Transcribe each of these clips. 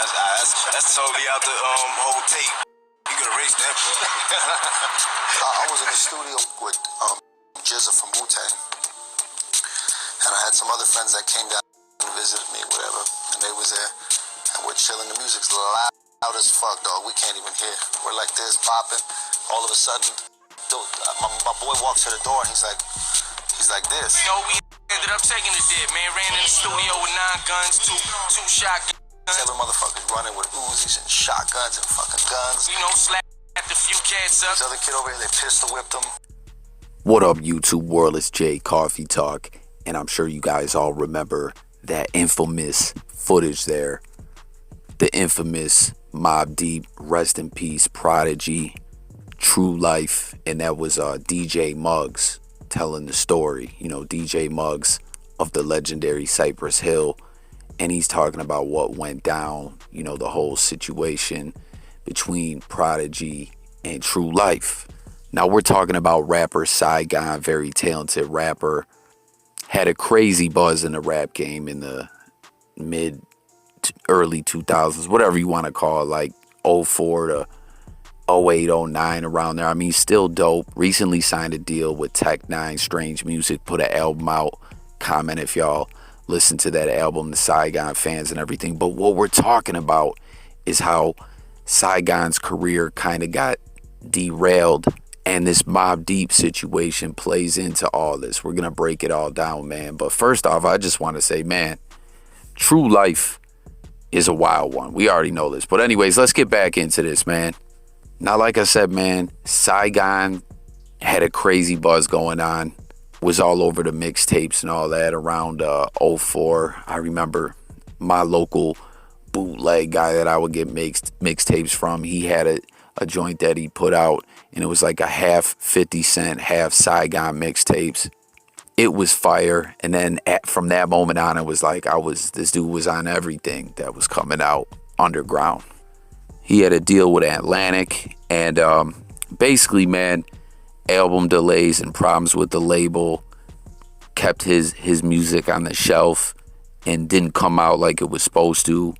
That's totally out the whole tape. You could erase that, bro. I was in the studio with Jizza from Wu-Tang, and I had some other friends that came down and visited me, whatever, and they was there, and we're chilling. The music's loud as fuck, dog. We can't even hear. We're like this, popping. All of a sudden, dude, my boy walks to the door, and he's like this. You know, we ended up taking it there, man. Ran in the studio with 9 guns, two shotguns. 7 motherfuckers running with Uzis and shotguns and fucking guns. You know, slapped a few cats up. This other kid over here, they pistol whipped him. What up, YouTube world? It's Jay Coffee Talk, and I'm sure you guys all remember that infamous footage there. The infamous Mobb Deep, rest in peace, Prodigy, True Life, and that was DJ Muggs telling the story. You know, DJ Muggs of the legendary Cypress Hill, and he's talking about what went down, you know, the whole situation between Prodigy and True Life. Now we're talking about rapper Saigon, very talented rapper, had a crazy buzz in the rap game in the early 2000s, whatever you want to call it, like 04 to 08, 09, around there. I mean, still dope. Recently signed a deal with Tech Nine, Strange Music, put an album out. Comment if y'all listen to that album, the Saigon fans and everything. But what we're talking about is how Saigon's career kind of got derailed, and this Mobb Deep situation plays into all this. We're gonna break it all down, man. But first off, I just want to say, man, True Life is a wild one. We already know this. But anyways, let's get back into this, man. Now, like I said, man, Saigon had a crazy buzz going on, was all over the mixtapes and all that around 04. I remember my local bootleg guy that I would get mixtapes from. He had a joint that he put out, and it was like a half 50 Cent, half Saigon mixtapes. It was fire. And then from that moment on, it was like this dude was on everything that was coming out underground. He had a deal with Atlantic, and basically, man, album delays and problems with the label kept his music on the shelf and didn't come out like it was supposed to,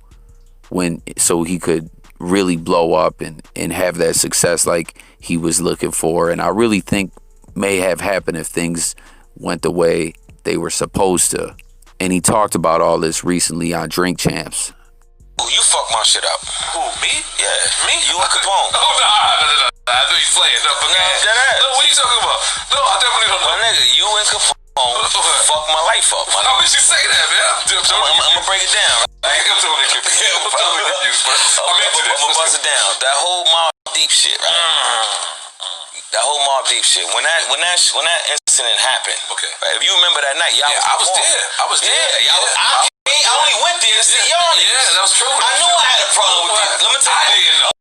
so he could really blow up and have that success like he was looking for. And I really think may have happened if things went the way they were supposed to. And he talked about all this recently on Drink Champs. You fucked my shit up. Who, me? Yeah. Me? You and Capone. Oh, no. I knew you playing. No, but no, what are you talking about? No, I definitely don't know. My nigga, you and Capone fucked my life up. How would you say that, man? I'm gonna break it down. I ain't totally confused. I'm totally confused, but I'm into this. I'm gonna bust it down. That whole Mobb Deep shit, right? That whole Mobb Deep shit. When that incident happened, okay. Right, if you remember that night, y'all was there. I was there. Yeah, I only went there to see y'all niggas. Yeah, that was true. I knew I had a problem with you. Let me tell you. know.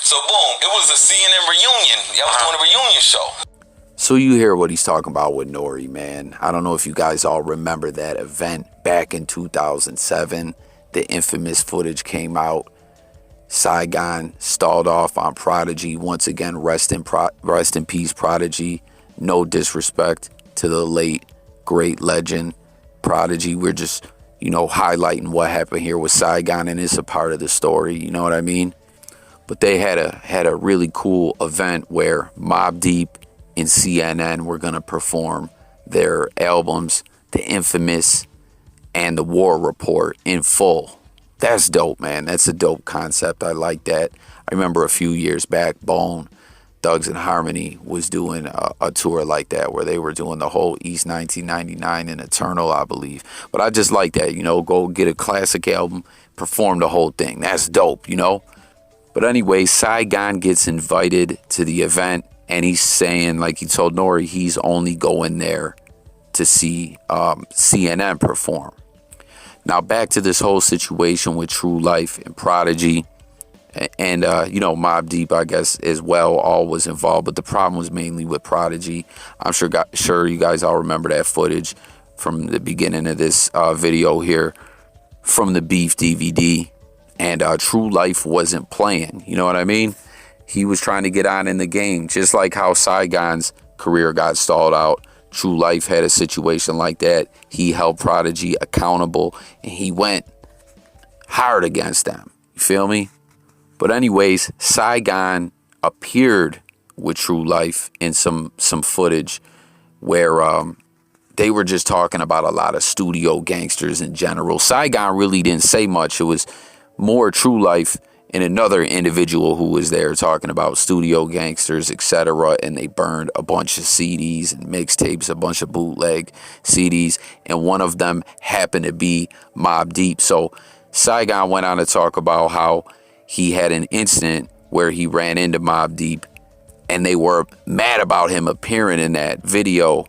So boom, it was a CNN reunion. Y'all was doing a reunion show. So you hear what he's talking about with Nori, man. I don't know if you guys all remember that event back in 2007. The infamous footage came out. Saigon stalled off on Prodigy. Once again, rest in peace, Prodigy. No disrespect to the late, great legend, Prodigy. We're just, highlighting what happened here with Saigon, and it's a part of the story, you know what I mean? But they had a really cool event where Mobb Deep and CNN were going to perform their albums, The Infamous and The War Report, in full. That's dope, man. That's a dope concept. I like that. I remember a few years back, Bone, Thugs and Harmony was doing a tour like that where they were doing the whole East 1999 and Eternal, I believe. But I just like that, go get a classic album, perform the whole thing. That's dope, But anyway, Saigon gets invited to the event, and he's saying, like he told Nori, he's only going there to see CNN perform. Now back to this whole situation with True Life and Prodigy. And, Mobb Deep, I guess, as well, all was involved. But the problem was mainly with Prodigy. I'm sure you guys all remember that footage from the beginning of this video here from the Beef DVD. And True Life wasn't playing. You know what I mean? He was trying to get on in the game. Just like how Saigon's career got stalled out. True Life had a situation like that. He held Prodigy accountable. And he went hard against them. You feel me? But anyways, Saigon appeared with True Life in some footage where they were just talking about a lot of studio gangsters in general. Saigon really didn't say much. It was more True Life and another individual who was there talking about studio gangsters, etc. And they burned a bunch of CDs and mixtapes, a bunch of bootleg CDs. And one of them happened to be Mobb Deep. So Saigon went on to talk about how he had an incident where he ran into Mobb Deep and they were mad about him appearing in that video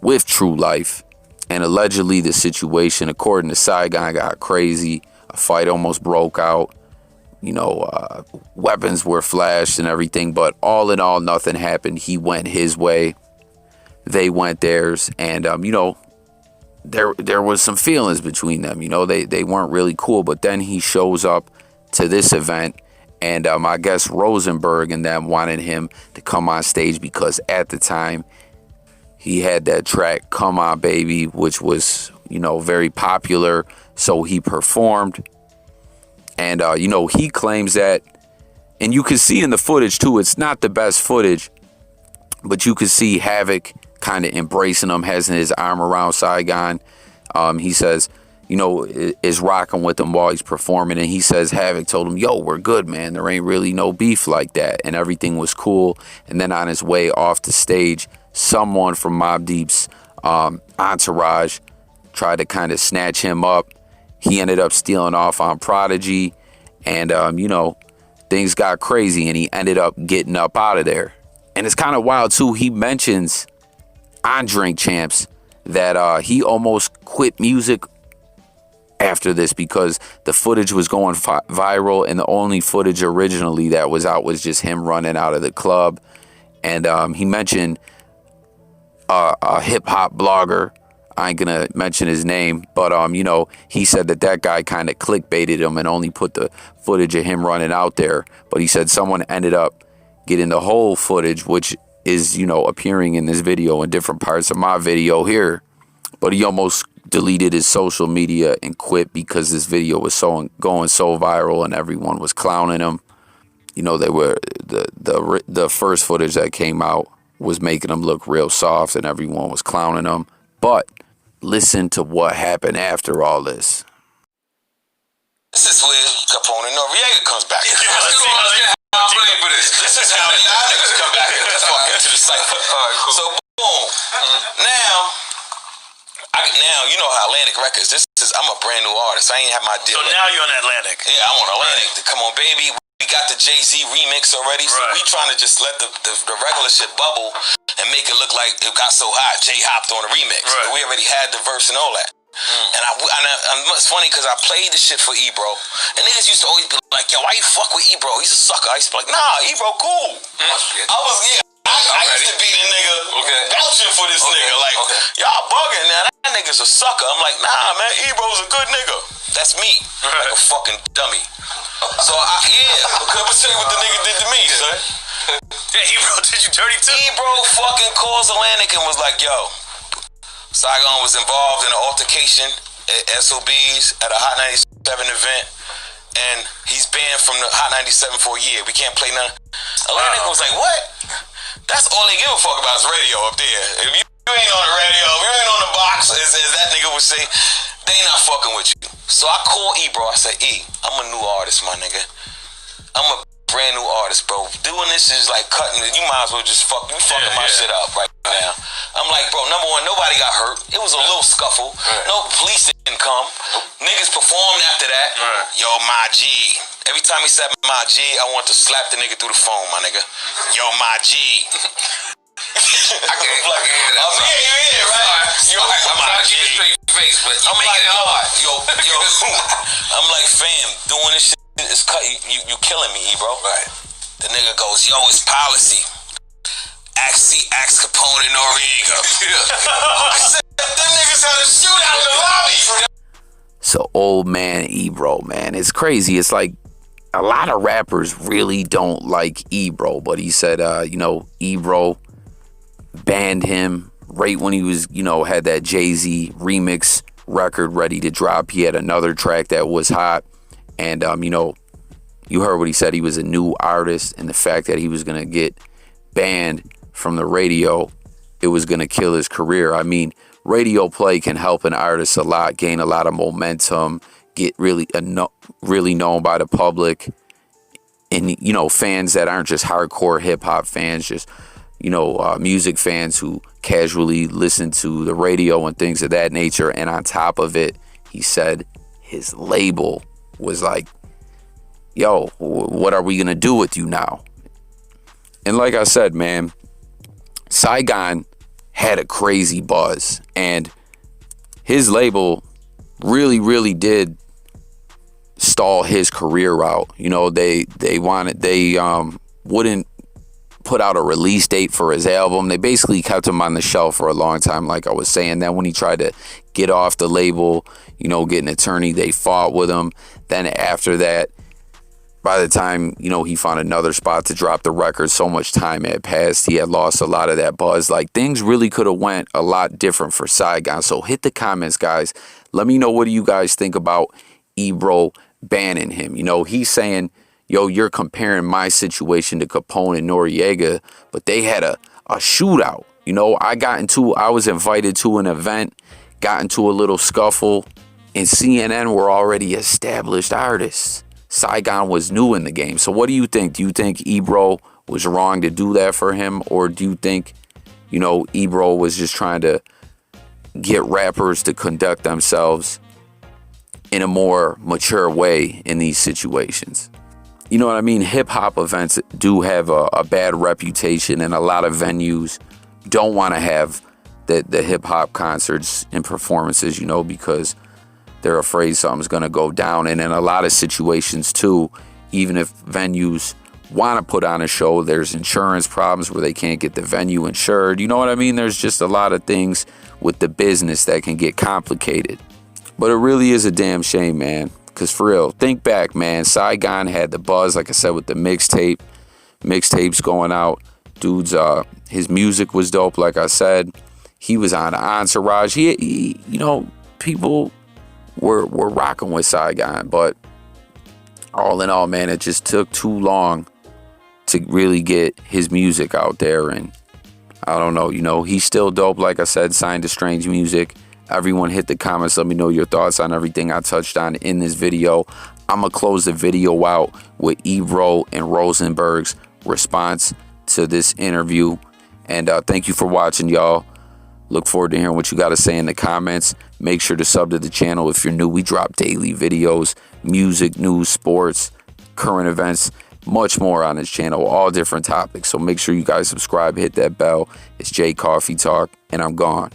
with True Life. And allegedly the situation, according to Saigon, got crazy. A fight almost broke out. You know, weapons were flashed and everything, but all in all, nothing happened. He went his way, they went theirs, and you know, there was some feelings between them. You know, they weren't really cool. But then he shows up to this event, and I guess Rosenberg and them wanted him to come on stage because at the time he had that track "Come On Baby," which was, you know, very popular. So he performed. And, you know, he claims that, and you can see in the footage, too, it's not the best footage, but you can see Havoc kind of embracing him, has his arm around Saigon. He says, you know, is rocking with him while he's performing. And he says Havoc told him, yo, we're good, man. There ain't really no beef like that. And everything was cool. And then on his way off the stage, someone from Mobb Deep's entourage tried to kind of snatch him up. He ended up stealing off on Prodigy, and, you know, things got crazy, and he ended up getting up out of there. And it's kind of wild, too. He mentions on Drink Champs that he almost quit music after this because the footage was going viral, and the only footage originally that was out was just him running out of the club. And he mentioned a hip-hop blogger. I ain't gonna mention his name, but you know, he said that guy kind of clickbaited him and only put the footage of him running out there. But he said someone ended up getting the whole footage, which is, you know, appearing in this video in different parts of my video here. But he almost deleted his social media and quit because this video was going so viral and everyone was clowning him. You know, they were the first footage that came out was making him look real soft and everyone was clowning him. But listen to what happened after all this. This is where Capone and Noreaga comes back. Let's get how I'm playing for this. This is how y'all niggas come back to the cypher. Alright, cool. So boom. Now you know how Atlantic Records. I'm a brand new artist. I ain't have my deal. So now you're on Atlantic. Yeah, I'm on Atlantic. Right. Come on, baby. We got the Jay-Z remix already, so we trying to just let the regular shit bubble and make it look like it got so hot. Jay hopped on the remix. Right. But we already had the verse and all that. And it's funny because I played the shit for Ebro, and niggas used to always be like, yo, why you fuck with Ebro? He's a sucker. I used to be like, nah, Ebro cool. I used to be the nigga vouching for this nigga. Like, y'all bugging now. That nigga's a sucker. I'm like, nah, man, Ebro's a good nigga. That's me. Like a fucking dummy. So, let me tell you what the nigga did to me, son. Yeah, Ebro did you dirty too? Ebro fucking calls Atlantic and was like, yo, Saigon was involved in an altercation at SOBs at a Hot 97 event, and he's banned from the Hot 97 for a year. We can't play none. Atlantic was like, what? That's all they give a fuck about is radio up there. If you ain't on the radio, if you ain't on the box, as that nigga would say, they not fucking with you. So I call Ebro. I said, I'm a new artist, my nigga. I'm a brand new artist, bro. Doing this is like cutting. You might as well just fucking my shit up right now. I'm like, bro, number one, nobody got hurt. It was a little scuffle. No police didn't come. Niggas performed after that. Yo, my G. Every time he said my G, I want to slap the nigga through the phone, my nigga. Yo, my G. I can't hear that. You hear, right? Yo, I'm my trying to G. keep a straight face, but you I'm making like, it hard. Yo. I'm like, fam, doing this shit is cut. You killing me, bro. Right. The nigga goes, yo, it's policy. Ask Capone and Noreaga. I said, them niggas had a shootout in the lobby. So old man Ebro, man, it's crazy. It's like a lot of rappers really don't like Ebro, but he said, you know, Ebro banned him right when he was, you know, had that Jay-Z remix record ready to drop. He had another track that was hot, and you know, You heard what he said. He was a new artist, and the fact that he was going to get banned from the radio, it was going to kill his career. I mean, radio play can help an artist a lot, gain a lot of momentum, get really known by the public. And, you know, fans that aren't just hardcore hip hop fans, just, you know, music fans who casually listen to the radio and things of that nature. And on top of it, he said his label was like, yo, what are we going to do with you now? And like I said, man, Saigon had a crazy buzz, and his label really, really did stall his career out. You know, they wouldn't put out a release date for his album. They basically kept him on the shelf for a long time, like I was saying. Then when he tried to get off the label, you know, get an attorney, they fought with him. Then after that, by the time, you know, he found another spot to drop the record, so much time had passed. He had lost a lot of that buzz. Like, things really could have went a lot different for Saigon. So hit the comments, guys. Let me know, what do you guys think about Ebro banning him? You know, he's saying, yo, you're comparing my situation to Capone and Noreaga, but they had a shootout. You know, I was invited to an event, got into a little scuffle, and CNN were already established artists. Saigon was new in the game. So what do you think? Do you think Ebro was wrong to do that for him? Or do you think, you know, Ebro was just trying to get rappers to conduct themselves in a more mature way in these situations? You know what I mean? Hip-hop events do have a bad reputation, and a lot of venues don't want to have the hip-hop concerts and performances, you know, because they're afraid something's going to go down. And in a lot of situations, too, even if venues want to put on a show, there's insurance problems where they can't get the venue insured. You know what I mean? There's just a lot of things with the business that can get complicated. But it really is a damn shame, man. Because for real, think back, man. Saigon had the buzz, like I said, with the mixtapes going out. Dude's, his music was dope, like I said. He was on Entourage. He you know, people were rocking with Saigon. But all in all, man, it just took too long to really get his music out there. And I don't know, you know, he's still dope. Like I said, signed to Strange Music. Everyone hit the comments. Let me know your thoughts on everything I touched on in this video. I'm going to close the video out with Ebro and Rosenberg's response to this interview. And thank you for watching, y'all. Look forward to hearing what you got to say in the comments. Make sure to sub to the channel if you're new. We drop daily videos, music, news, sports, current events, much more on this channel, all different topics. So make sure you guys subscribe, hit that bell. It's Jay Coffee Talk, and I'm gone.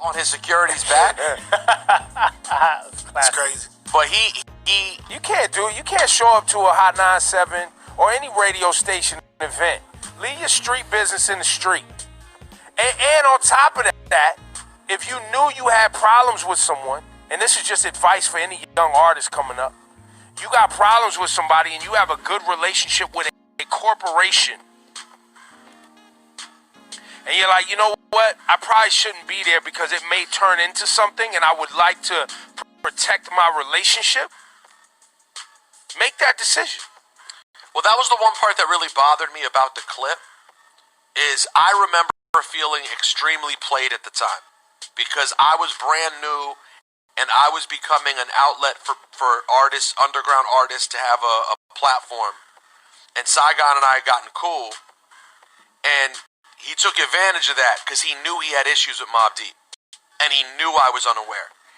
On his security's back. It's crazy. But you can't do it. You can't show up to a Hot 97 or any radio station event. Leave your street business in the street. And on top of that, if you knew you had problems with someone, and this is just advice for any young artist coming up, you got problems with somebody and you have a good relationship with a corporation, and you're like, you know what, I probably shouldn't be there because it may turn into something and I would like to protect my relationship, make that decision. Well, that was the one part that really bothered me about the clip, is I remember feeling extremely played at the time because I was brand new and I was becoming an outlet for artists, underground artists, to have a platform. And Saigon and I had gotten cool, and he took advantage of that because he knew he had issues with Mobb Deep, and he knew I was unaware.